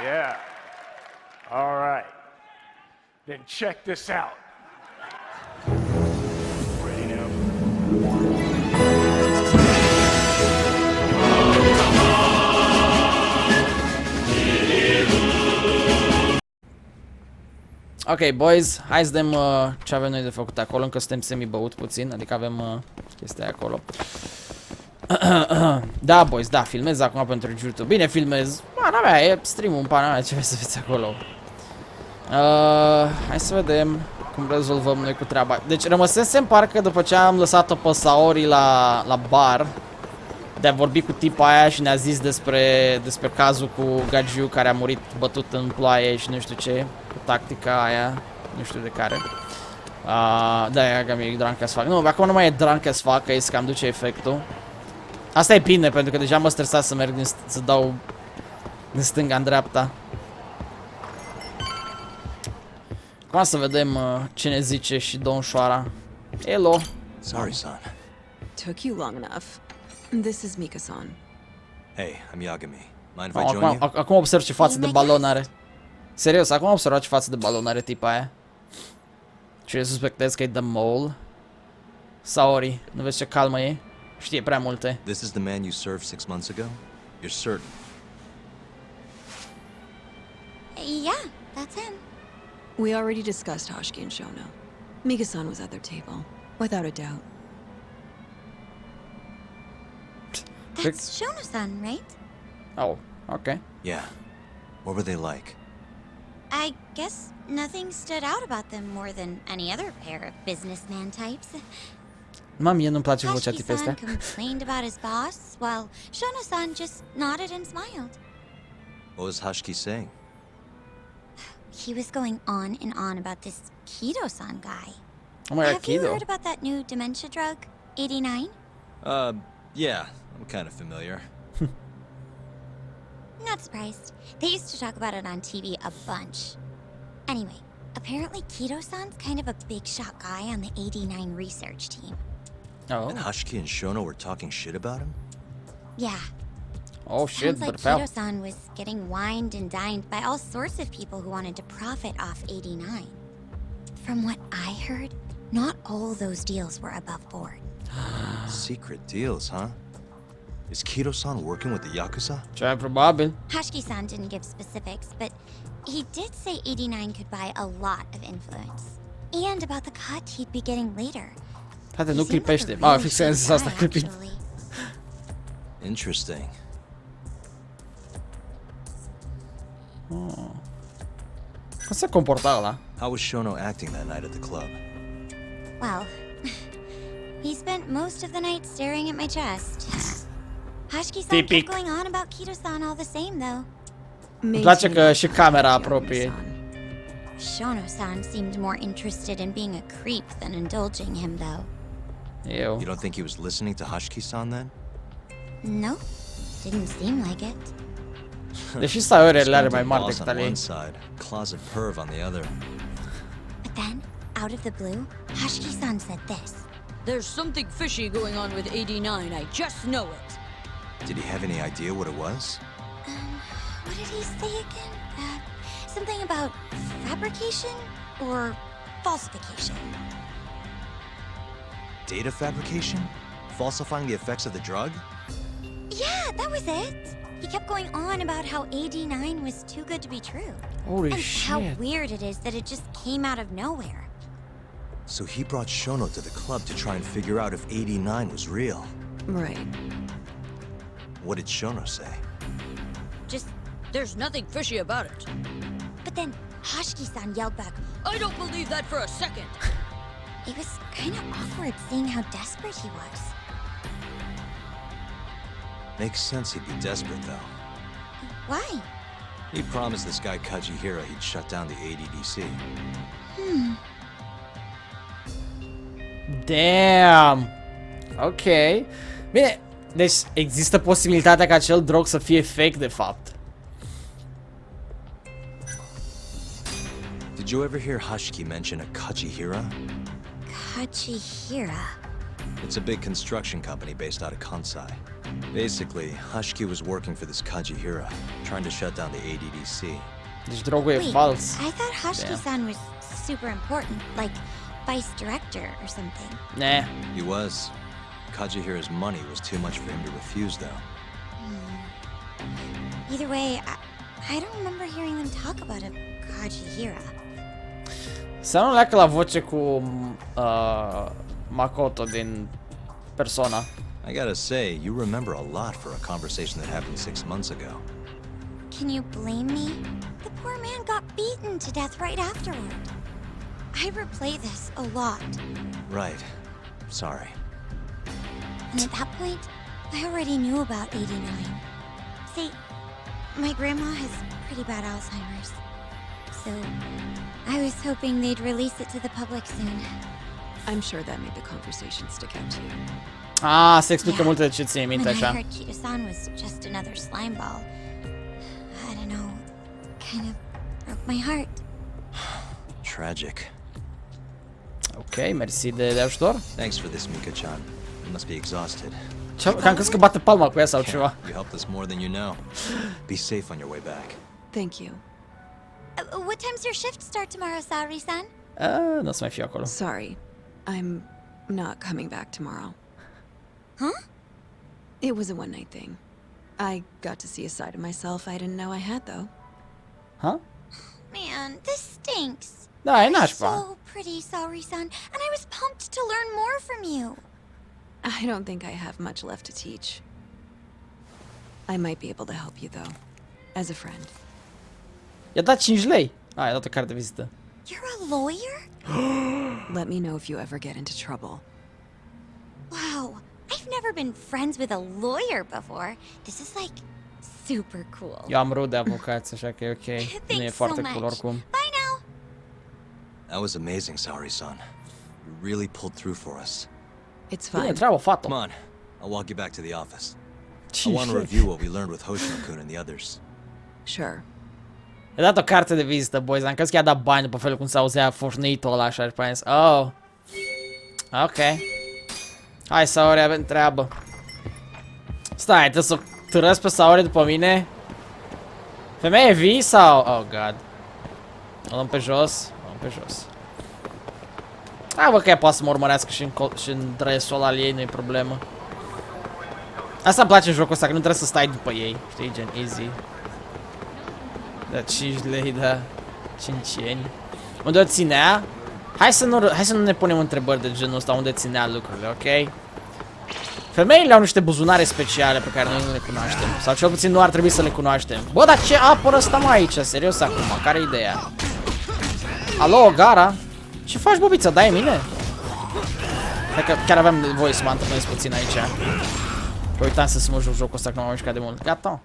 Yeah. All right. Then check this out. Ready now? Ok, boys, hai să vedem ce avem noi de făcut acolo, încă suntem semi-băut puțin, adică avem chestia acolo. Da, boys, da, filmez acum pentru YouTube. Bine, filmez. Pana mea, e stream-ul în pana mea, ce vrei să vedeți acolo. Hai să vedem cum rezolvăm noi cu treaba. Deci rămăsesem parcă după ce am lăsat-o pe Saori la bar de a vorbi cu tipa aia și ne-a zis despre cazul cu Gagiu care a murit bătut în ploaie și nu știu ce, cu tactica aia, nu știu de care. Da, e că mi-e drunk as fuck. Nu, acum nu mai e drunk as fuck, că e să cam duce efectul. Asta e bine, pentru că deja mă stresat să merg să dau din stânga în dreapta. Acum să vedem ce ne zice și domnșoara. Hello. Sorry, son. Took you long enough. This is Mika-san. Hey, I'm Yagami. Mind if I join you? Acum observ ce față de balon are. Serios, acum observ ce față de balon are tipa aia. Și eu suspectez că e The Mole. Saori, nu vezi ce calmă e? Știe prea multe. This is the man you served 6 months ago? You're certain? Yeah, that's him. We already discussed Hoshiki and Shono. Mika-san was at their table, without a doubt. That's Shono-san, right? Oh, okay. Yeah. What were they like? I guess nothing stood out about them more than any other pair of businessman types. Mie nu-mi place vocea tipei Hoshiki-san astea. complained about his boss, while Shono-san just nodded and smiled. What was Hashiki saying? He was going on and on about this Kido-san guy. Oh my god, Have you Kido. heard about that new dementia drug, 89? Yeah. I'm kind of familiar. Not surprised. They used to talk about it on TV a bunch. Anyway, apparently Kido-san's kind of a big shot guy on the 89 research team. Oh. And Hashiki and Shono were talking shit about him? Yeah. Oh shit, Sounds like but fell. Kido-san was getting wined and dined by all sorts of people who wanted to profit off 89. From what I heard, not all those deals were above board. Secret deals, huh? Is Kido-san working with the Yakuza? Cea probabil. Hashiki-san didn't give specifics, but he did say 89 could buy a lot of influence. And about the cut he'd be getting later. Frate, He nu seemed like a clipește. really Fix am zis sweet asta guy, clipind. actually. Interesting. Cum se comporta ăla? How was Shono acting that night at the club? Well, he spent most of the night staring at my chest. Hashiki-san kept Tipic. going on about Kido-san all the same, though. Îmi place că și camera apropie. Shono-san seemed more interested in being a creep than indulging him, though. Eu. You don't think he was listening to Hashiki-san then? No, didn't seem like it. Deși Saori le are mai Scoundrel mari boss decât on ale ei. one side, closet perv on the other. But then, out of the blue, Hashiki-san said this. There's something fishy going on with 89, I just know it. Did he have any idea what it was? What did he say again? Something about fabrication or falsification. Data fabrication? Falsifying the effects of the drug? Yeah, that was it. He kept going on about how 89 was too good to be true. Holy And how shit. weird it is that it just came out of nowhere. So he brought Shono to the club to try and figure out if 89 was real. Right. What did Shono say? Just, there's nothing fishy about it. But then Hashiki-san yelled back, I don't believe that for a second. it was kind of awkward seeing how desperate he was. Makes sense he'd be desperate, though. Why? He promised this guy Kajihira he'd shut down the ADDC. Damn. Ok. Bine, deci există posibilitatea ca acel drog să fie fake de fapt. Did you ever hear Hashiki mention a Kajihira? Kajihira. It's a big construction company based out of Kansai. Basically, Hushki was working for this Kajihira, trying to shut down the ADDC. Deci drogul e Wait, fals. I thought Hushki-san was super important, like vice director or something. Ne. He was. Kajihira's money was too much for him to refuse, though. Either way, I don't remember hearing them talk about a Kajihira. Să nu leacă la voce cu Makoto din Persona. I gotta say, you remember a lot for a conversation that happened 6 months ago. Can you blame me? The poor man got beaten to death right afterward. I replay this a lot. Right. Sorry. And at that point, I already knew about 89. See, my grandma has pretty bad Alzheimer's. So, I was hoping they'd release it to the public soon. I'm sure that made the conversation stick out to you. Ah, se explică multe de ce ții minte When I așa. heard Kito-san was just another slime ball, I don't know, kind of broke my heart. Tragic. Ok, mersi de ajutor. Thanks for this, Mika-chan. You must be exhausted. Cam crezut că bate palma cu ea sau ceva. You helped us more than you know. Be safe on your way back. Thank you. What time's your shift start tomorrow, Saori-san? Nu o să mai fiu acolo. Sorry. I'm not coming back tomorrow. Huh? It was a one-night thing. I got to see a side of myself I didn't know I had, though. Ha? Man, this stinks. Da, e You're nașpa. so pretty, Saori-san, and I was pumped to learn more from you. I don't think I have much left to teach. I might be able to help you, though. As a friend. I-a dat 5 lei. I-a dat o carte de vizită. You're a lawyer? Let me know if you ever get into trouble. Wow, I've never been friends with a lawyer before. This is like super cool. Eu am rude avocați, așa că e ok. Nu e Thanks foarte so cool much. oricum. Bye now. That was amazing, Saori-san. You really pulled through for us. It's Bine, fine. treabă, fată. Come on, I'll walk you back to the office. I 5 want to lei. review what we learned with Hoshino-kun and the others. Sure. I-a dat o carte de vizită, boys. Am crezut că i-a dat bani după felul cum s-auzea foșnuitul ăla așa și pe aia zis, oh. Ok. Hai, Saori, avem treabă. Stai, trebuie să o târăsc pe Saori după mine? Femeie vii sau... Oh, God. O luăm pe jos? O luăm pe jos. Hai, bă, că ea poate să mă urmărească și în dresul ăla al ei, nu-i problemă. Asta îmi place în jocul ăsta, că nu trebuie să stai după ei. Știi, gen easy. Da, 5 lei, da. 5 ieni. Unde o ținea? Hai să nu ne punem întrebări de genul ăsta, unde ținea lucrurile, ok? Femeile au niște buzunare speciale pe care noi nu le cunoaștem. Sau cel puțin nu ar trebui să le cunoaștem. Bă, dar ce apără stăm aici? Serios acum, care-i ideea? Alo, Gara? Ce faci, bobița? Dai mine? Cred că chiar aveam nevoie să mă antrenez puțin aici. Că uitam să mă joc jocul ăsta, că nu m-am mișcat de mult. Gata.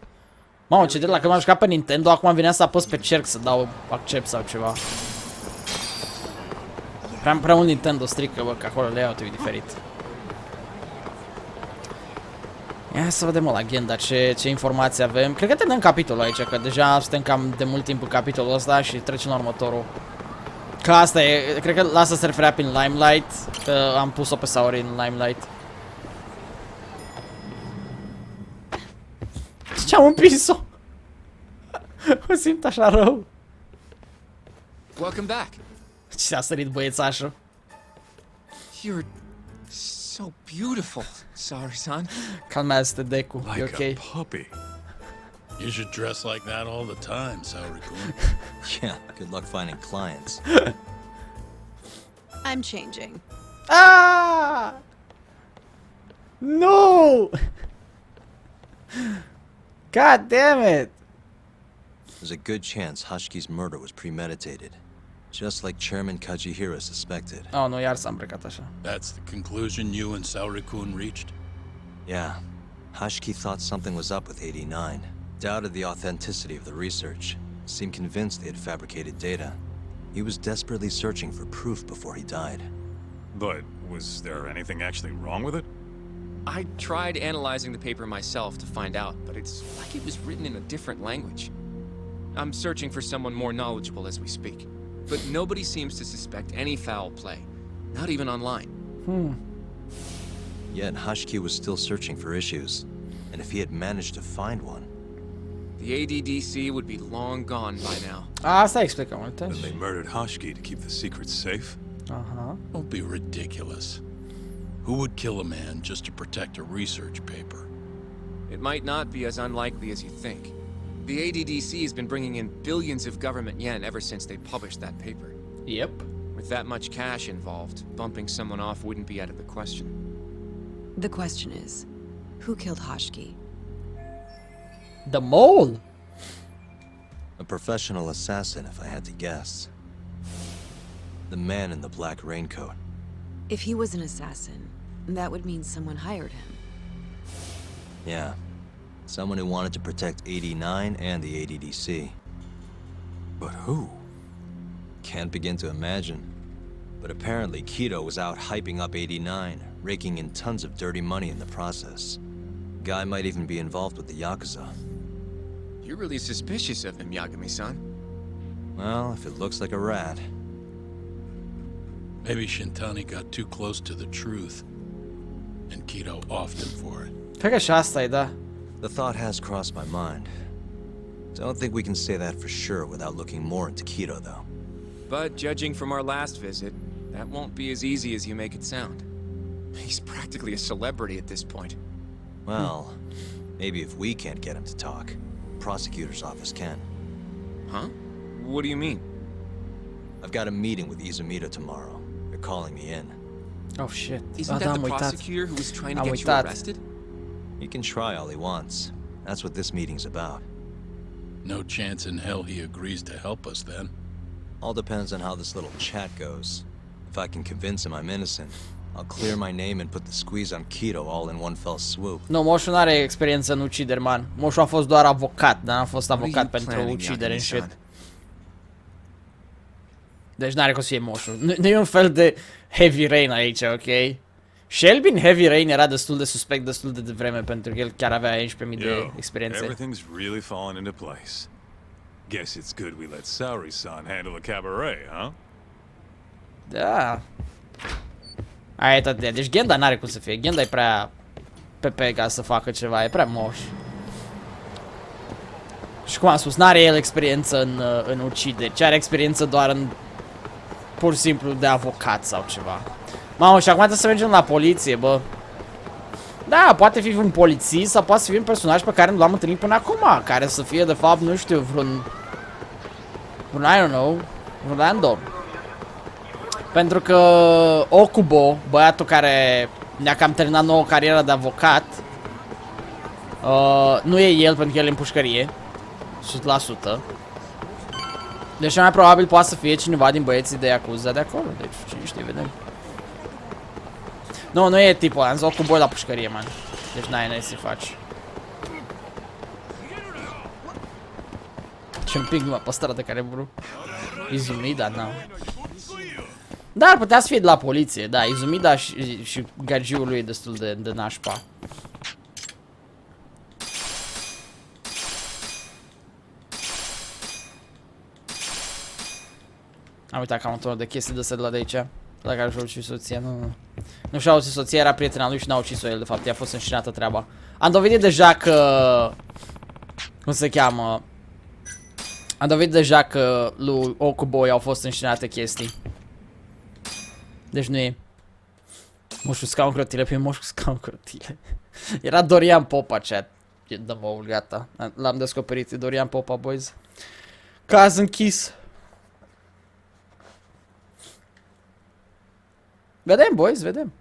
Mamă, ce de la că m-am jucat pe Nintendo, acum vine să apăs pe cerc să dau accept sau ceva. Prea mult Nintendo strică, bă, că acolo layout-ul e diferit. Ia să vedem la agenda ce informații avem. Cred că terminăm capitolul aici, că deja suntem cam de mult timp în capitolul ăsta și trecem la următorul. Că asta e, cred că la asta se referea prin Limelight, că am pus-o pe Saori în Limelight. Ce-am împins-o? O simt așa rău. Welcome back. Ce a sărit băiețașul? You're so beautiful, Saori-san. Calmează-te, Deku, e ok. Like a puppy. You should dress like that all the time, Saori-kun. Yeah, good luck finding clients. I'm changing. Ah! No! God damn it! There's a good chance Hashki's murder was premeditated, just like Chairman Kajihira suspected. Oh, nu, iar s-a îmbrăcat așa. That's the conclusion you and Saori-kun reached? Yeah, Hashki thought something was up with 89, doubted the authenticity of the research, seemed convinced they had fabricated data. He was desperately searching for proof before he died. But was there anything actually wrong with it? I tried analyzing the paper myself to find out, but it's like it was written in a different language. I'm searching for someone more knowledgeable as we speak, but nobody seems to suspect any foul play, not even online. Yet Hashki was still searching for issues. And if he had managed to find one... The ADDC would be long gone by now. Asta explică multe. Then they murdered Hashki to keep the secret safe? Aha. Don't be ridiculous. Who would kill a man just to protect a research paper? It might not be as unlikely as you think. The ADDC has been bringing in billions of government yen ever since they published that paper. Yep. With that much cash involved, bumping someone off wouldn't be out of the question. The question is, who killed Hashki? The mole. A professional assassin, if I had to guess. The man in the black raincoat. If he was an assassin, that would mean someone hired him. Yeah. Someone who wanted to protect 89 and the ADDC. But who? Can't begin to imagine. But apparently Keto was out hyping up 89, raking in tons of dirty money in the process. Guy might even be involved with the Yakuza. You're really suspicious of him, Yagami-san. Well, if it looks like a rat. Maybe Shintani got too close to the truth, and Keto offed him for it. Cred că și asta e, da. The thought has crossed my mind. Don't think we can say that for sure without looking more into Keto, though. But judging from our last visit, that won't be as easy as you make it sound. He's practically a celebrity at this point. Well, maybe if we can't get him to talk, prosecutor's office can. Huh? What do you mean? I've got a meeting with Izumida tomorrow. They're calling me in. Oh shit. Isn't Da, that am the uitat. prosecutor who was trying to Am get you uitat. arrested? He can try all he wants. That's what this meeting's about. No chance in hell he agrees to help us then. All depends on how this little chat goes. If I can convince him I'm innocent, I'll clear my name and put the squeeze on Keto all in one fell swoop. Nu, Moșu nu are experiență în ucideri, man. Moșu a fost doar avocat, dar n-a fost What are avocat you pentru planning, ucideri în Yagami-san? shit. Deci n-are cum să fie Moșu. Nu e un fel de Heavy Rain aici, ok? Shelby în Heavy Rain era destul de suspect destul de devreme pentru că el chiar avea 11.000 de experiențe. Everything's really falling into place. Guess it's good we let Saori-san handle the cabaret, huh? Da. Aia e tot de. Deci Genda n-are cum să fie. Genda e prea pepe ca să facă ceva, e prea moș. Și cum am spus, n-are el experiență în ucideri, ci are experiență doar în pur și simplu de avocat sau ceva. Mamă, și acum trebuie să mergem la poliție, bă. Da, poate fi un polițist sau poate să fie un personaj pe care nu l-am întâlnit până acum, care să fie de fapt, nu știu, vreun I don't know, vreun random. Pentru că Okubo, băiatul care ne-a cam terminat nouă cariera de avocat, nu e el pentru că el e în pușcărie, 100%. Deci cel mai probabil poate să fie cineva din băieții de Yakuza de acolo, deci cine știe, vedem. Nu, nu e tipul ăla, am zis Okubo la pușcărie, man. Deci n-ai să faci. Ce împing numai pe stradă care vreau. Izumida, n-am. Da, ar putea să fie de la poliție, da, Izumida și gagiul lui e destul de nașpa. Am uitat că am un ton de chestii de astea de la de aici, la care și-a ucis soția, nu și-a ucis soția, era prietena lui și n-a ucis-o el, de fapt, i-a fost înșinată treaba. Am dovedit deja că... Cum se cheamă? Am dovedit deja că lui Okubo i-au fost înșinate chestii. Deci nu e moșul scaun crotile, pe moșul scaun crotile. Era Dorian Popa, chat. Dă mă, gata. L-am descoperit, e Dorian Popa, boys. Caz închis. Vedem, boys, vedem.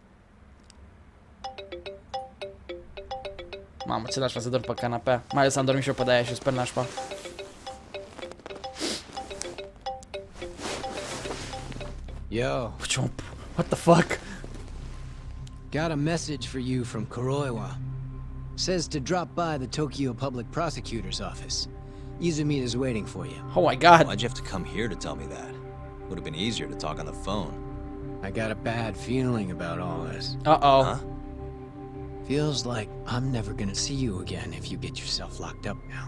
Mamă, ce nașpa să dorm pe canapea. Mai ales am dormit și eu pe de-aia și sper nașpa. Yo. What the fuck? Got a message for you from Kuroiwa. Says to drop by the Tokyo Public Prosecutor's office. Izumida's waiting for you. Oh my god. Why'd you have to come here to tell me that? Would have been easier to talk on the phone. I got a bad feeling about all this. Uh-oh. Huh? Feels like I'm never gonna see you again if you get yourself locked up now.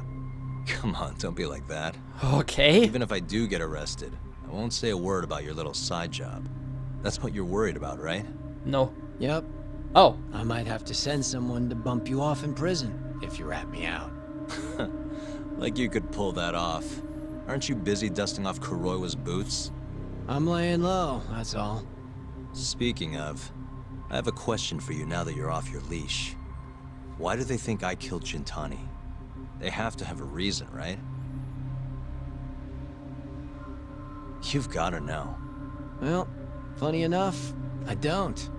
Come on, don't be like that. Okay. Even if I do get arrested, I won't say a word about your little side job. That's what you're worried about, right? No. Yep. Oh. I might have to send someone to bump you off in prison. if you rat me out. Like you could pull that off. Aren't you busy dusting off Kuroiwa's boots? I'm laying low, that's all. Speaking of, I have a question for you now that you're off your leash. Why do they think I killed Shintani? They have to have a reason, right? You've gotta know. Well, funny enough, I don't.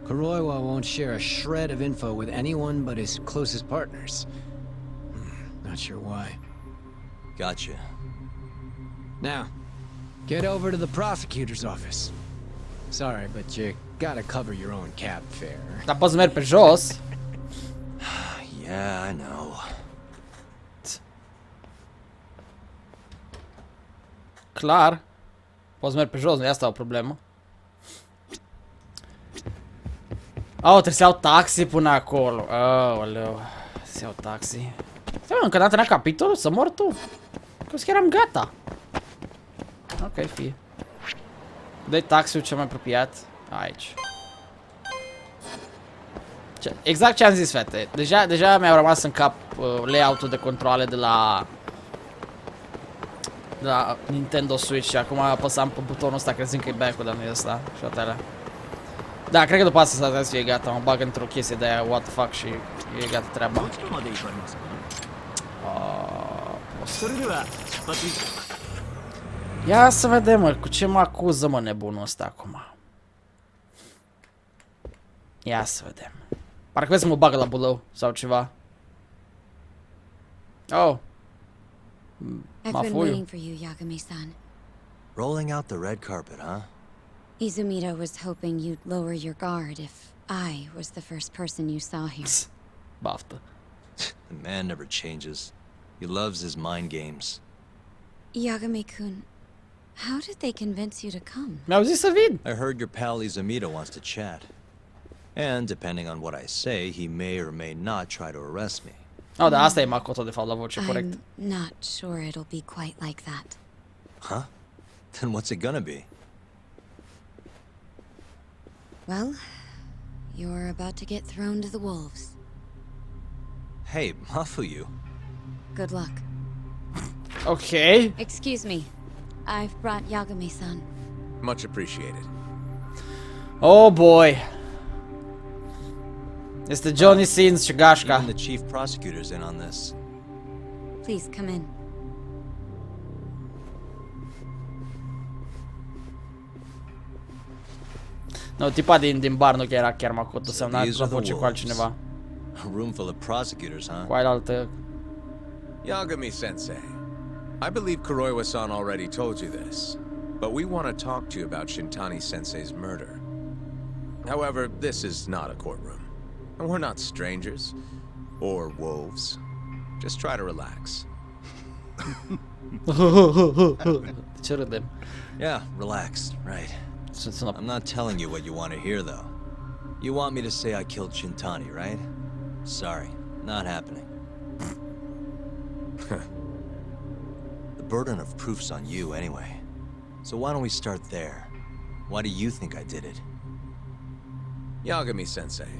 Kuroiwa won't share a shred of info with anyone but his closest partners. Not sure why. Gotcha. Now, get over to the prosecutor's office. Sorry, but you gotta cover your own cab fare. Dar poți să mergi pe jos. Yeah, I know. Clar. Poți să mergi pe jos, nu e asta o problemă. Oh, trebuie să iau taxi până acolo. Aoleu. Să iau taxi. Stai, încă n-a terminat capitolul? Să mor tu. Crezi că eram gata. Ok, fie. Dă-i taxiul cel mai apropiat. Aici. Exact ce am zis, fete. Deja mi-au rămas în cap layout-ul de controle de la Nintendo Switch și acum apăsam pe butonul ăsta crezând că e back-ul, dar nu e ăsta și atele. Da, cred că după asta s-ar să fie gata, mă bag într-o chestie de aia, what the fuck, și e gata treaba. Ia să vedem, mă, cu ce mă acuză, mă, nebunul ăsta acum. Ia să vedem. Parcă vezi să mă bagă la bulău sau ceva. Oh. I've been waiting for you, Yagami-san. Rolling out the red carpet, huh? Izumida was hoping you'd lower your guard if I was the first person you saw here. Baftă. The man never changes. He loves his mind games. Yagami-kun, how did they convince you to come? Mi-au zis să vin. I heard your pal Izumida wants to chat. And depending on what I say, he may or may not try to arrest me. Oh, da, asta e Makoto de fapt la voce, corect. I'm not sure it'll be quite like that. Huh? Then what's it gonna be? Well, you're about to get thrown to the wolves. Hey, Mafuyu. Good luck. Ok. Excuse me. I've brought Yagami-san. Much appreciated. Oh boy. Este Johnny Sins și gașca. Even the chief prosecutor's in on this. Please come in. No, tipa din bar nu chiar era chiar Makoto, semna la voce cu altcineva. A room full of prosecutors, huh? Cu altă. Yagami-sensei, I believe Kuroiwa-san already told you this, but we want to talk to you about Shintani-sensei's murder. However, this is not a courtroom, and we're not strangers, or wolves. Just try to relax. Ce râdem? Yeah, relax, right. I'm not telling you what you want to hear, though. You want me to say I killed Shintani, right? Sorry, not happening. The burden of proof's on you, anyway. So why don't we start there? Why do you think I did it? Yagami-sensei,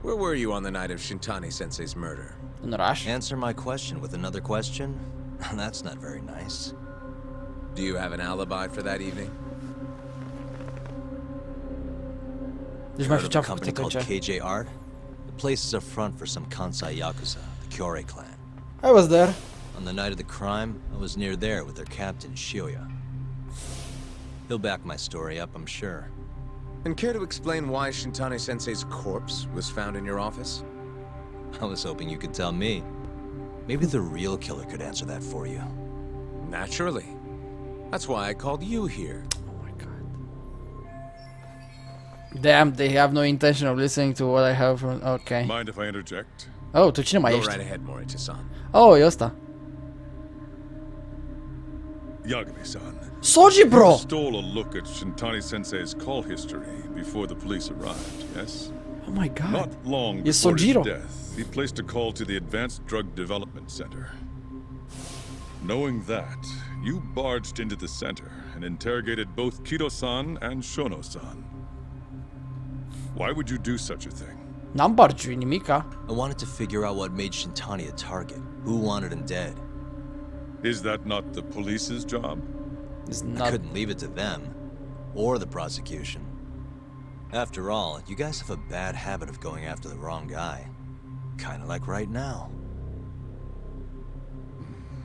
where were you on the night of Shintani-sensei's murder? În oraș. Answer my question with another question? That's not very nice. Do you have an alibi for that evening? Deci mai Heard știu of ce-am a făcut company called atunci. KJ Art? The place is a front for some Kansai Yakuza, the Kyorei clan. I was there. On the night of the crime, I was near there with their captain, Shioya. He'll back my story up, I'm sure. And care to explain why Shintani-sensei's corpse was found in your office? I was hoping you could tell me. Maybe the real killer could answer that for you. Naturally. That's why I called you here. Oh my god. Damn, they have no intention of listening to what I have from... Ok. Mind if I interject? Oh, tu cine mai Go ești? right ahead, Morita-san. Oh, e ăsta. Yagami-san. Soji, bro! You stole a look at Shintani-sensei's call history before the police arrived, yes? Oh my god. Not long E before his Sojiro. death, he placed a call to the Advanced Drug Development Center. Knowing that, you barged into the center and interrogated both Kido-san and Shono-san. Why would you do such a thing? N-am bargiui nimica. I wanted to figure out what made Shintani a target. Who wanted him dead? Is that not the police's job? It's I not... couldn't leave it to them. Or the prosecution. After all, you guys have a bad habit of going after the wrong guy. Kinda like right now.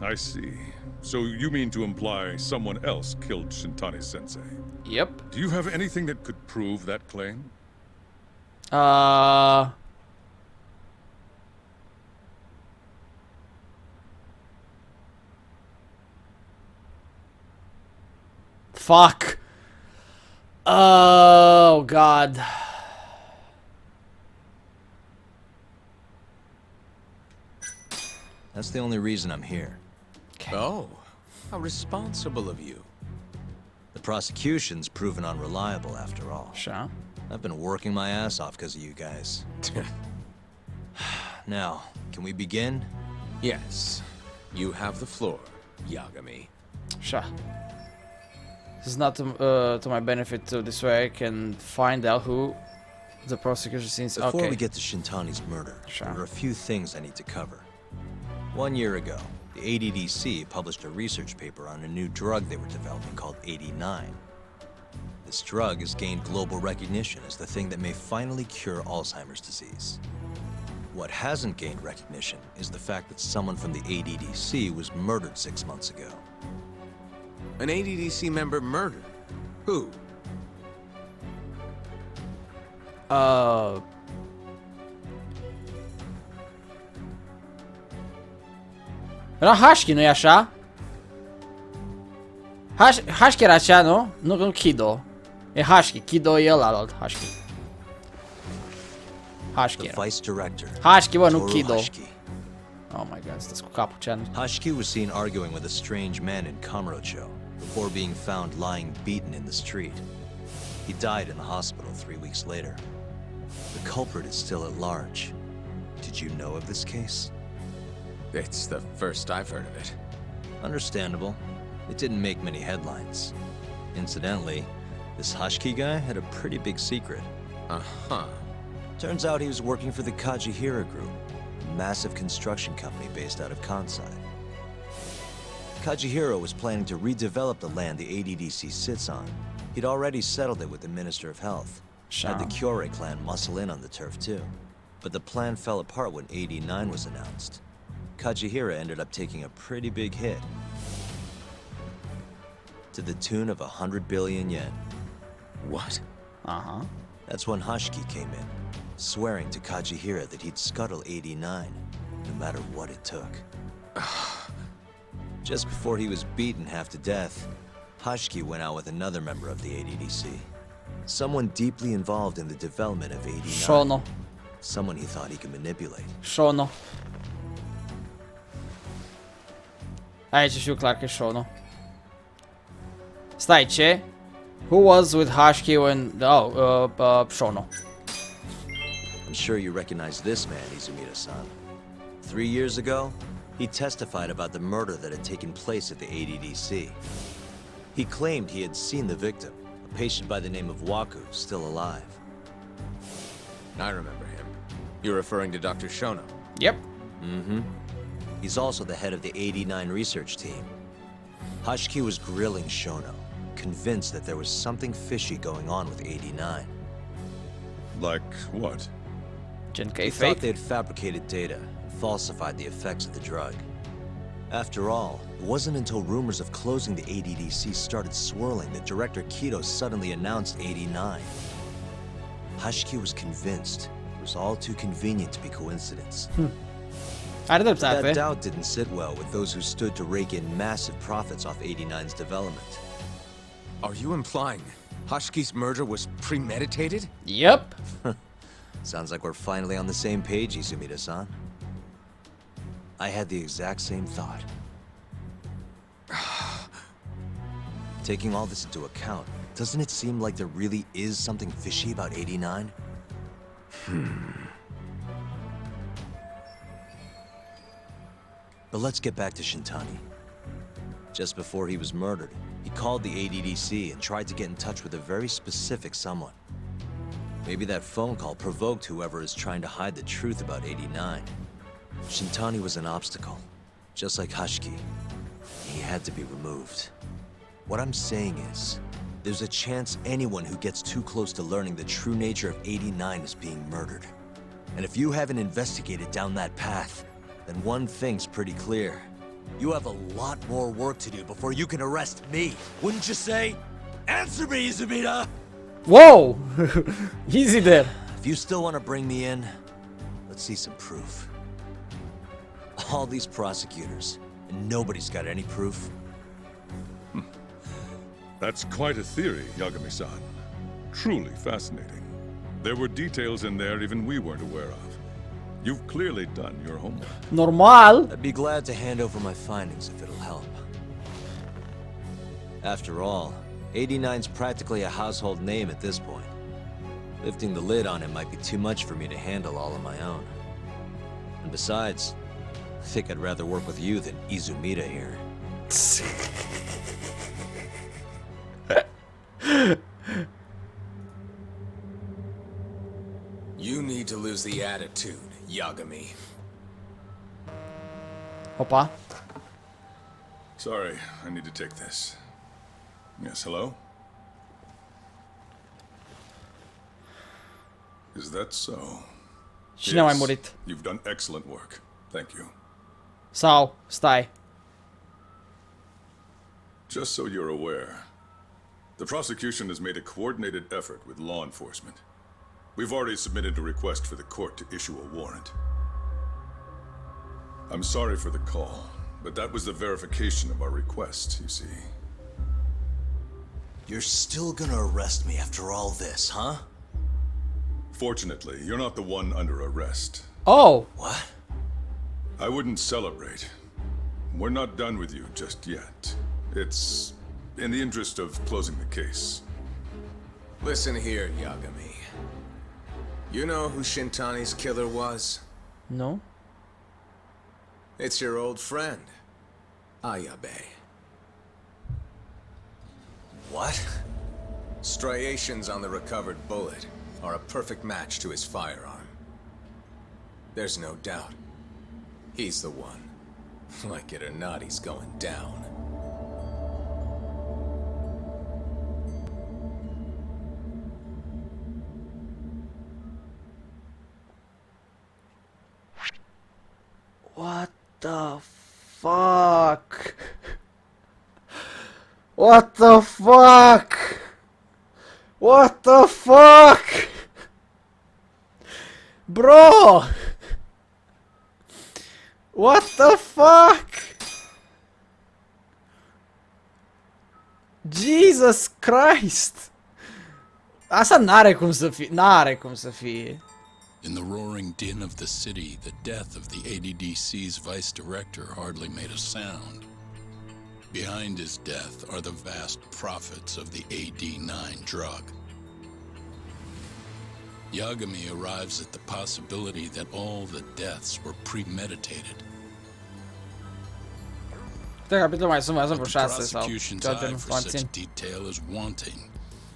I see. So you mean to imply someone else killed Shintani-sensei? Yep. Do you have anything that could prove that claim? Fuck. Oh, God. That's the only reason I'm here. Oh, how responsible of you. The prosecution's proven unreliable after all. Așa. I've been working my ass off because of you guys. Now, can we begin? Yes, you have the floor, Yagami. Așa. This is not to my benefit, so this way I can find out who the prosecution seems. Before Okay. we get to Shintani's murder, Sure. there are a few things I need to cover. 1 year ago, the ADDC published a research paper on a new drug they were developing called 89. This drug has gained global recognition as the thing that may finally cure Alzheimer's disease. What hasn't gained recognition is the fact that someone from the ADDC was murdered 6 months ago. An ADDC member murdered? Who? Era Hashki, nu-i așa? Hashki era așa, nu? Nu Kido. E Hashki. Kido e ălalt, Hashki. Hashki The era. vice director, Hashki, bă, nu Toru Kido. Hashki. Oh my god, stați cu capul ce an. Hashki was seen arguing with a strange man in Kamurocho before being found lying beaten in the street. He died in the hospital 3 weeks later. The culprit is still at large. Did you know of this case? It's the first I've heard of it. Understandable. It didn't make many headlines. Incidentally, this Hashki guy had a pretty big secret. Uh-huh. Turns out he was working for the Kajihira Group, a massive construction company based out of Kansai. Kajihira was planning to redevelop the land the ADDC sits on. He'd already settled it with the Minister of Health. Had the Kyorei clan muscle in on the turf too. But the plan fell apart when 89 was announced. Kajihira ended up taking a pretty big hit. To the tune of 100 billion yen. What? Aha. That's when Hashki came in, swearing to Kajihira that he'd scuttle 89, no matter what it took. Just before he was beaten half to death, Hashki went out with another member of the ADDC. Someone deeply involved in the development of 89. Shono. Someone he thought he could manipulate. Shono. Aici știu clar că e Shono. Stai, ce? Who was with Hashki when... Oh, Shono. I'm sure you recognize this man, Izumida-san. 3 years ago, he testified about the murder that had taken place at the ADDC. He claimed he had seen the victim, a patient by the name of Waku, still alive. I remember him. You're referring to Dr. Shono? Yep. Mm-hmm. He's also the head of the 89 research team. Hashki was grilling Shono, convinced that there was something fishy going on with 89. Like what? Gen că He e thought fake. they'd fabricated data and falsified the effects of the drug. After all, it wasn't until rumors of closing the ADDC started swirling that Director Kido suddenly announced 89. Hashki was convinced it was all too convenient to be coincidence. Are That dreptate. doubt didn't sit well with those who stood to rake in massive profits off 89's development. Are you implying Hashki's murder was premeditated? Yep. Sounds like we're finally on the same page, Izumida-san. I had the exact same thought. Taking all this into account, doesn't it seem like there really is something fishy about 89? But let's get back to Shintani. Just before he was murdered, he called the ADDC and tried to get in touch with a very specific someone. Maybe that phone call provoked whoever is trying to hide the truth about 89. Shintani was an obstacle, just like Hashki. He had to be removed. What I'm saying is, there's a chance anyone who gets too close to learning the true nature of 89 is being murdered. And if you haven't investigated down that path, then one thing's pretty clear. You have a lot more work to do before you can arrest me, wouldn't you say? Answer me, Izumida! Whoa! Easy there. If you still want to bring me in, let's see some proof. All these prosecutors, and nobody's got any proof. That's quite a theory, Yagami-san. Truly fascinating. There were details in there even we weren't aware of. You've clearly done your homework. Normal. I'd be glad to hand over my findings if it'll help. After all, 89's practically a household name at this point. Lifting the lid on him might be too much for me to handle all on my own. And besides, I think I'd rather work with you than Izumida here. You need to lose the attitude, Yagami. Opa. Sorry, I need to take this. Yes, hello? Is that so? Cine a mai murit? You've done excellent work. Thank you. Sau, stai. Just so you're aware, the prosecution has made a coordinated effort with law enforcement. We've already submitted a request for the court to issue a warrant. I'm sorry for the call, but that was the verification of our request, you see. You're still gonna arrest me after all this, huh? Fortunately, you're not the one under arrest. Oh! What? I wouldn't celebrate. We're not done with you just yet. It's in the interest of closing the case. Listen here, Yagami. You know who Shintani's killer was? No? It's your old friend, Ayabe. What? Striations on the recovered bullet are a perfect match to his firearm. There's no doubt. He's the one. Like it or not, he's going down. What the fuck? What the fuck? What the fuck? Bro! What the fuck? Jesus Christ! Asta n-are cum să fie, n-are cum să fie. In the roaring din of the city, the death of the ADDC's vice director hardly made a sound. Behind his death are the vast profits of the AD9 drug. Yagami arrives at the possibility that all the deaths were premeditated. Câte capitole mai sunt? Mai sunt But vreo the 6 sau prosecution's ceva de eye for nu such detail is wanting,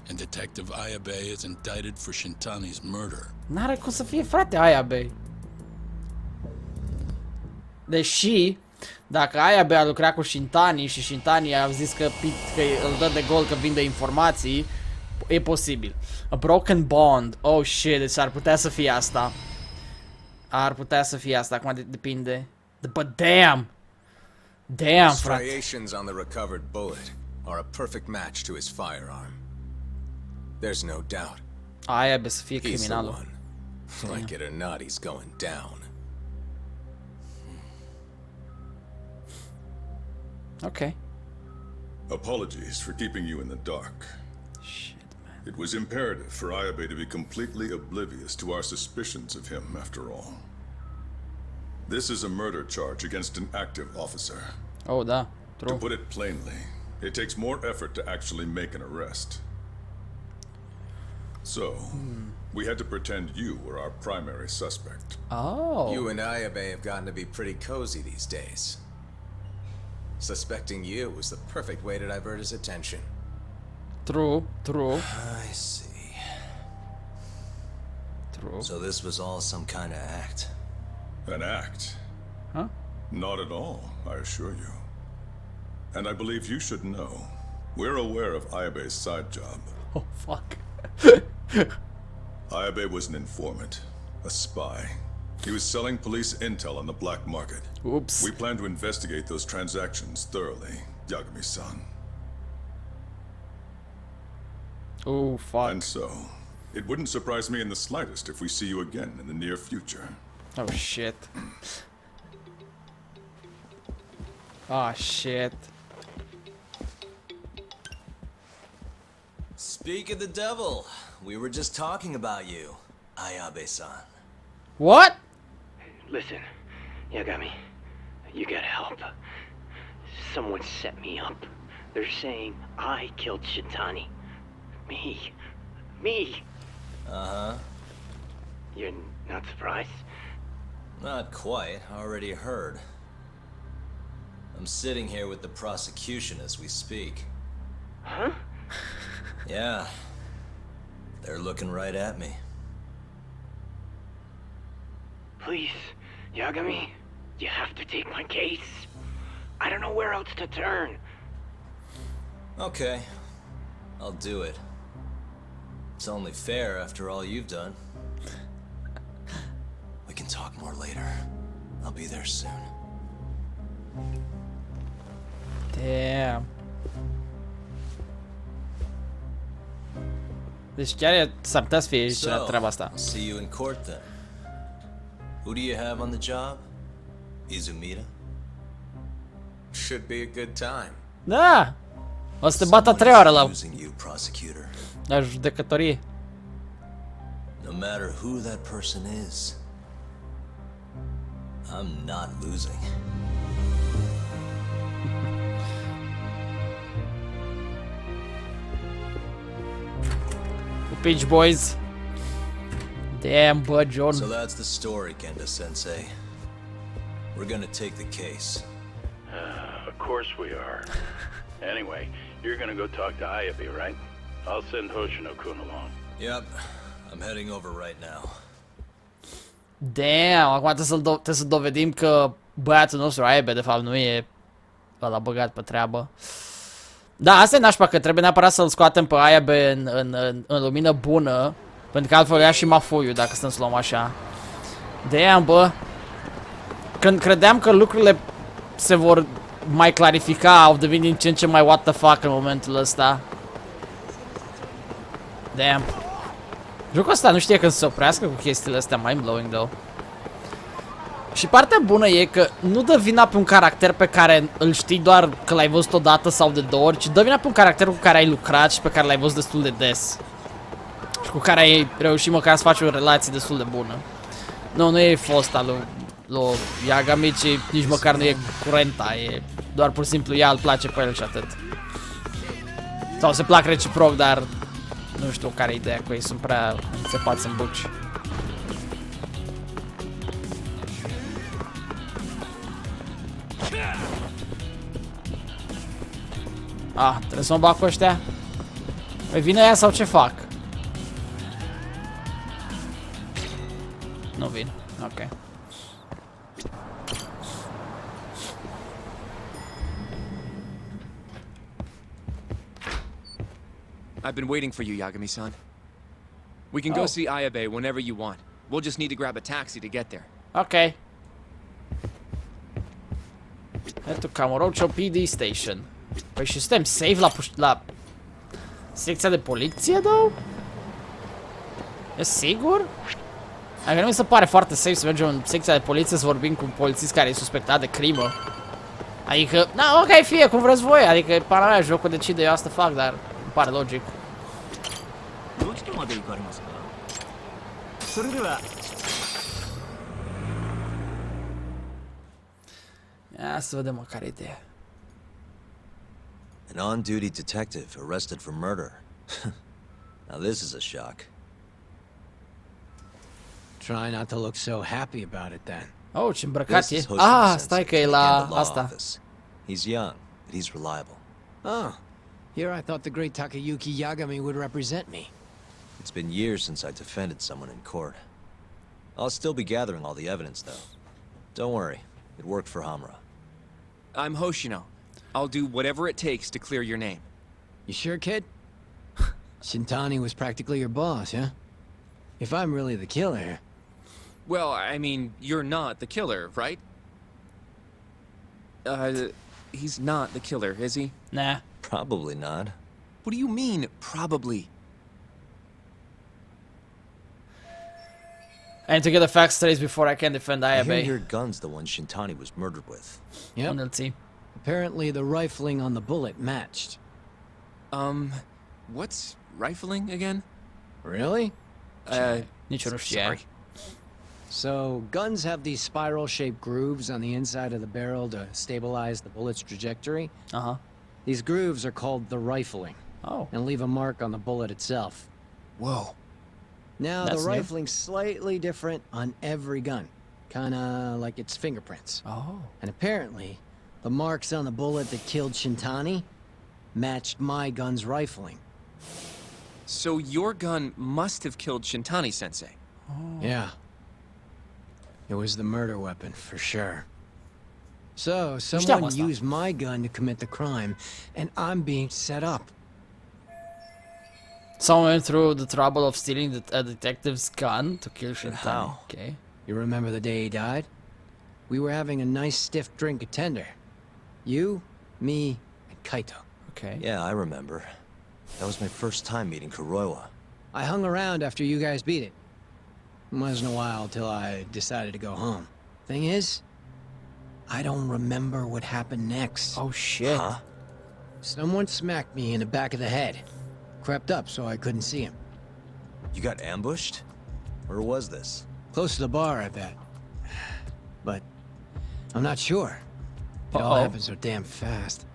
and Detective Ayabe is indicted for Shintani's murder. N-are cum să fie, frate, Ayabe. Deși, dacă Ayabe a lucrat cu Shintani și Shintani a zis că îl dă de gol că vinde informații, e posibil. A broken bond. Oh shit, deci ar putea să fie asta. Ar putea să fie asta, acum depinde. But damn! Damn, frate. Striations on the recovered bullet are a perfect match to his firearm. There's no doubt. Ayabe să fie He's the criminalul. one. Like it or not, he's going down. Okay. Apologies for keeping you in the dark. Shit, man. It was imperative for Ayabe to be completely oblivious to our suspicions of him, after all. This is a murder charge against an active officer. Oh, da. To True. put it plainly, it takes more effort to actually make an arrest. So, we had to pretend you were our primary suspect. Oh. You and Ayabe have gotten to be pretty cozy these days. Suspecting you was the perfect way to divert his attention. True, true. I see. True. So this was all some kind of act. An act? Huh? Not at all, I assure you. And I believe you should know. We're aware of Ayabe's side job. Oh, fuck. Ayabe was an informant, a spy. He was selling police intel on the black market. Oops. We plan to investigate those transactions thoroughly, Yagami-san. Oh, fuck. And so, it wouldn't surprise me in the slightest if we see you again in the near future. Oh, shit. Oh, shit. Speak of the devil, we were just talking about you, Ayabe-san. What? Listen, Yagami, you gotta help. Someone set me up. They're saying I killed Shintani. Me. Uh-huh. You're not surprised? Not quite, already heard. I'm sitting here with the prosecution as we speak. Huh? Yeah. They're looking right at me. Please, Yagami, you have to take my case. I don't know where else to turn. Okay. I'll do it. It's only fair after all you've done. We can talk more later. I'll be there soon. Damn. Deci chiar s-ar putea să fie So, treaba asta. I'll see you in court then. Who do you have on the job? Izumida? Should be a good time. Da! O să te bată 3 ore la You, prosecutor. la judecătorie. No matter who that person is, I'm not losing. Peach Boys. Damn, Bud John. So that's the story, Kenda-sensei. We're gonna take the case. Of course we are. Anyway, you're gonna go talk to Ayabe, right? I'll send Hoshino-kun along. Yep, I'm heading over right now. Damn, acum trebuie să dovedim că băiatul nostru Ayabe de fapt nu e ăla băgat pe treabă. Da, asta e nașpa, că trebuie neapărat să-l scoatem pe Ayabe în lumină bună, pentru că altfel ia și mafoiul dacă stăm să luăm așa. Damn, bă. Când credeam că lucrurile se vor mai clarifica, au devenit din ce în ce mai what the fuck în momentul ăsta. Damn. Jocul ăsta nu știe când să se oprească cu chestiile astea, mind-blowing though. Și partea bună e că nu dă vina pe un caracter pe care îl știi doar că l-ai văzut odată sau de 2 ori, ci dă vina pe un caracter cu care ai lucrat și pe care l-ai văzut destul de des. Și cu care ai reușit măcar să faci o relație destul de bună. Nu e fosta lui Yagami, ci nici măcar nu e curenta, e doar pur și simplu ea îl place pe el și atât. Sau se plac reciproc, dar nu știu care e ideea cu ei, sunt prea înțepați în buci. Ah, trebuie să mă bag cu ăștia? Păi vine aia sau ce fac? Nu vin, ok. I've been waiting for you, Yagami-san. We can go see Ayabe whenever you want. We'll just need to grab a taxi to get there. Ok. Head to Kamurocho PD Station. Păi și suntem safe la secția de poliție, though? E sigur? Adică nu mi se pare foarte safe să mergem în secția de poliție să vorbim cu un polițist care e suspectat de crimă. Adică, na, ok, fie cum vreți voi, adică pana mea, jocul decide, eu asta fac, dar îmi pare logic. Ia să vedem care e ideea. An on-duty detective arrested for murder. Now this is a shock. Try not to look so happy about it then. Oh, ce îmbrăcat e. Ah, stai că e la asta. He's young, but he's reliable. Oh, here I thought the great Takayuki Yagami would represent me. It's been years since I defended someone in court. I'll still be gathering all the evidence, though. Don't worry, it worked for Hamra. I'm Hoshino. I'll do whatever it takes to clear your name. You sure, kid? Shintani was practically your boss, huh? If I'm really the killer... Well, I mean, you're not the killer, right? He's not the killer, is he? Nah. Probably not. What do you mean, probably? I need to get the facts traced before I can defend I hear Ayabe. your gun's the one Shintani was murdered with. Yep. Let's see. Apparently the rifling on the bullet matched. What's rifling again? Really? Nici nu știa. Sorry. So, guns have these spiral-shaped grooves on the inside of the barrel to stabilize the bullet's trajectory. Uh-huh. These grooves are called the rifling. Oh. And leave a mark on the bullet itself. Whoa. Now, That's the new. rifling's slightly different on every gun. Kinda like its fingerprints. Oh. And apparently, the marks on the bullet that killed Shintani matched my gun's rifling. So your gun must have killed Shintani-sensei. Oh. Yeah. It was the murder weapon, for sure. So, someone asta. used my gun to commit the crime, and I'm being set up. Someone went through the trouble of stealing a detective's gun to kill Shintani. How? Okay. You remember the day he died? We were having a nice stiff drink at Tender. You, me, and Kaito. Okay. Yeah, I remember. That was my first time meeting Kuroiwa. I hung around after you guys beat it. It wasn't a while till I decided to go home. Thing is, I don't remember what happened next. Oh shit. Huh? Someone smacked me in the back of the head. Crept up so I couldn't see him. You got ambushed? Where was this? Close to the bar, I bet. But I'm not sure. It all happened so damn fast.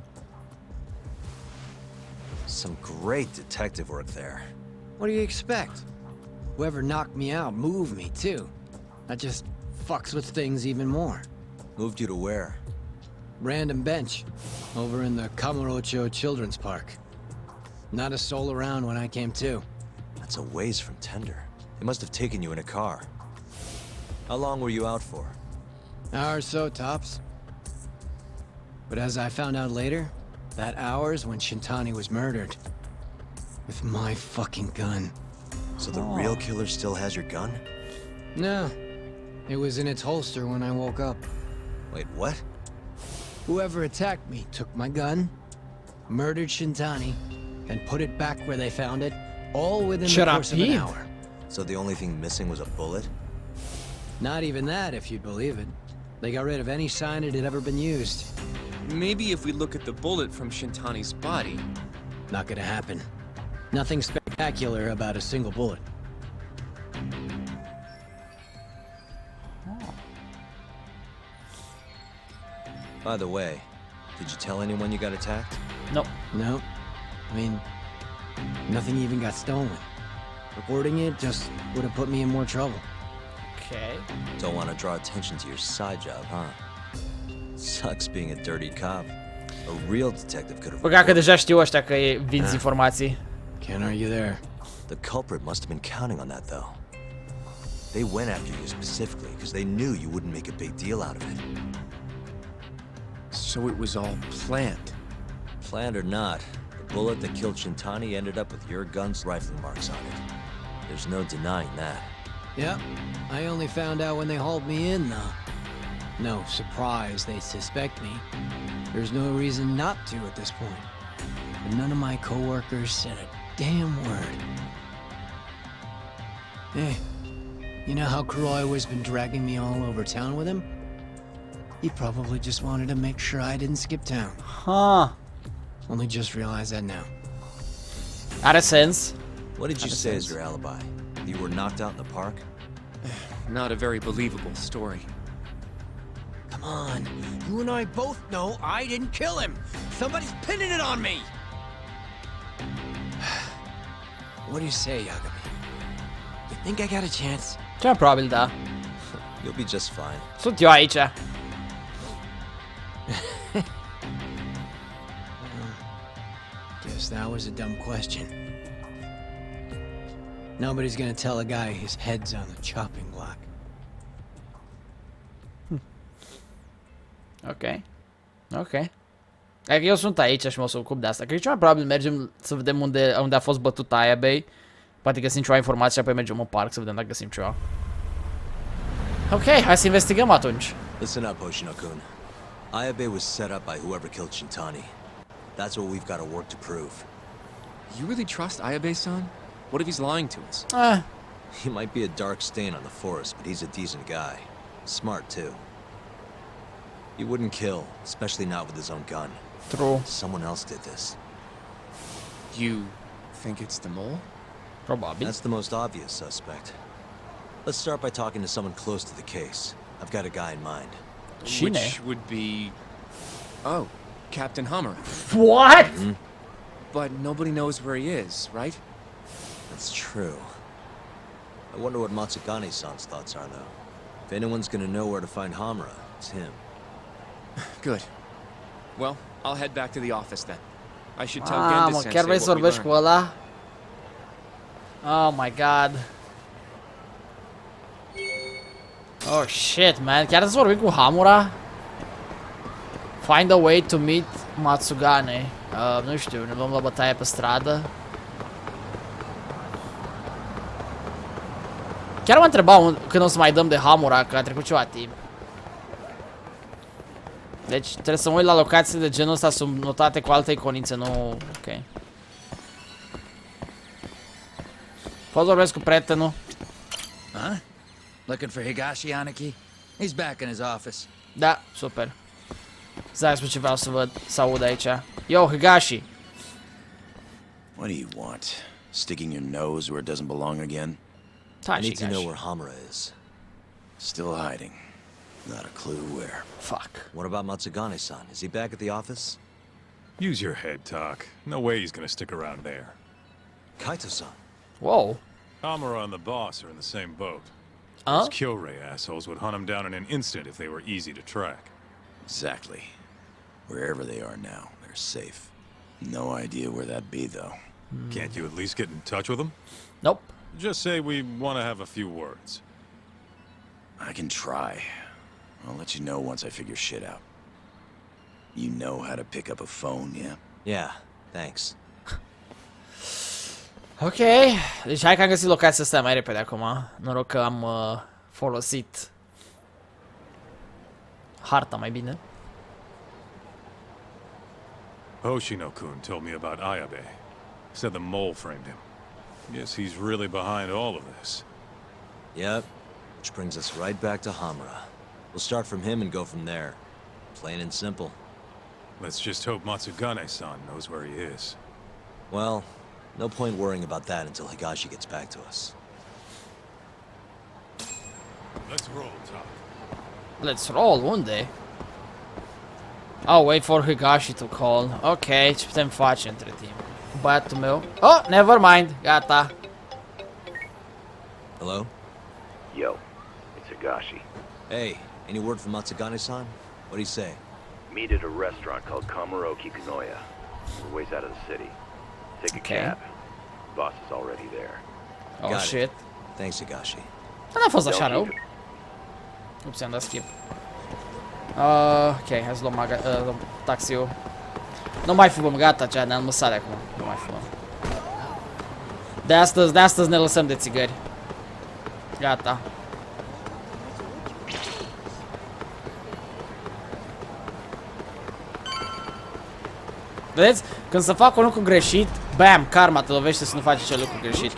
Some great detective work there. What do you expect? Whoever knocked me out moved me, too. That just fucks with things even more. Moved you to where? Random bench. Over in the Kamurocho Children's Park. Not a soul around when I came to. That's a ways from Tender. They must have taken you in a car. How long were you out for? Hour or so, tops. But as I found out later, that hour's when Shintani was murdered. With my fucking gun. So the real killer still has your gun? No. It was in its holster when I woke up. Wait, what? Whoever attacked me took my gun, murdered Shintani, and put it back where they found it, all within the course of an hour. So the only thing missing was a bullet? Not even that, if you'd believe it. They got rid of any sign it had ever been used. Maybe if we look at the bullet from Shintani's body. Not gonna happen. Nothing spectacular about a single bullet. By the way, did you tell anyone you got attacked? Nope. No. I mean, nothing even got stolen. Reporting it just would have put me in more trouble. Okay. Don't want to draw attention to your side job, huh? Sucks being a dirty cop. A real detective could have... Băga că deja știu ăștia că vinzi informații. Can't argue there. The culprit must have been counting on that, though. They went after you specifically because they knew you wouldn't make a big deal out of it. So it was all planned. Planned or not, the bullet that killed Shintani ended up with your gun's rifling marks on it. There's no denying that. Yep. I only found out when they hauled me in, though. No surprise they suspect me. There's no reason not to at this point. And none of my coworkers said a damn word. Hey, you know how Kuroiwa's been dragging me all over town with him? He probably just wanted to make sure I didn't skip town. Huh. Only just realized that now. Are sens. What did you say as your alibi? You were knocked out in the park? Not a very believable story. Come on, you and I both know I didn't kill him. Somebody's pinning it on me. What do you say, Yagami? You think I got a chance? Ce probabil da. You'll be just fine. Sunt eu aici. Guess that was a dumb question. Nobody's gonna tell a guy his head's on the chopping block. Ok. Ok. Adică eu sunt aici și mă o să ocup de asta. Cred că cel mai probabil mergem să vedem unde a fost bătut Ayabe. Poate găsim ceva informație și apoi mergem în parc să vedem dacă găsim ceva. Ok, hai să investigăm atunci. Listen up, Hoshino-kun. Ayabe was set up by whoever killed Shintani. That's what we've got to work to prove. You really trust Ayabe-san? What if he's lying to us? He might be a dark stain on the force, but he's a decent guy. Smart, too. He wouldn't kill, especially not with his own gun. True. Someone else did this. You think it's the mole? Probabil. That's the most obvious suspect. Let's start by talking to someone close to the case. I've got a guy in mind. Which would be... Oh, Captain Hamura. What? Mm-hmm. But nobody knows where he is, right? That's true. I wonder what Matsugane-san's thoughts are, though. If anyone's gonna know where to find Hamura, it's him. Good. Well, I'll head back to the office then. I should tell Genda-sensei chiar vrei să what we vorbești cu learned. ăla? Oh my god. Oh shit, man. Chiar să vorbim cu Hamura? Find a way to meet Matsugane. Nu știu, ne luăm la bătaie pe stradă. Chiar mă întrebam când o să mai dăm de Hamura, că a trecut ceva timp. Deci trebuie să mă uit la locații de genul ăsta, sunt notate cu alte iconițe, nu... Ok. Poți vorbesc cu prietenul? Huh? Looking for Higashi, Aniki? He's back in his office. Da, super. Exact despre ce vreau să văd, să aud aici. Yo, Higashi! What do you want? Sticking your nose where it doesn't belong again? I need to know where Hamura is. Still hiding. Not a clue where. Fuck. What about Matsugane-san? Is he back at the office? Use your head, Talk. No way he's gonna stick around there. Kaito-san. Whoa. Hamura and the boss are in the same boat. Huh? Those Kyo-Ray assholes would hunt him down in an instant if they were easy to track. Exactly. Wherever they are now, they're safe. No idea where that'd be, though. Can't you at least get in touch with them? Nope. Just say we want to have a few words. I can try. I'll let you know once I figure shit out. You know how to pick up a phone, yeah? Yeah, thanks. Ok, deci hai că am găsit locația asta mai repede acum. Noroc că am folosit harta mai bine. Hoshino-kun told me about Ayabe. Said the mole framed him. Guess he's really behind all of this. Yep, which brings us right back to Hamura. We'll start from him and go from there. Plain and simple. Let's just hope Matsugane-san knows where he is. Well, no point worrying about that until Higashi gets back to us. Let's roll, Top. Let's roll, unde? Oh, wait for Higashi to call. Ok, ce putem face între timp? Băiatul meu. Oh, never mind. Gata. Hello? Yo, it's Higashi. Hey, any word from Matsugane-san? What'd he say? Meet at a restaurant called Kamuroki Kanoya. We're ways out of the city. Take a cab. Boss is already there. Oh, Got shit. It. Thanks, Higashi. N-a fost așa rău. Ups, am dat skip. Ok, hai să luăm taxiul. Nu mai fumăm, gata, cea, ne-am lăsat de acum. Nu mai fumăm. De astăzi ne lăsăm de țigări. Gata. Vedeți? Când se fac un lucru greșit, bam, karma te lovește să nu faci acel lucru greșit.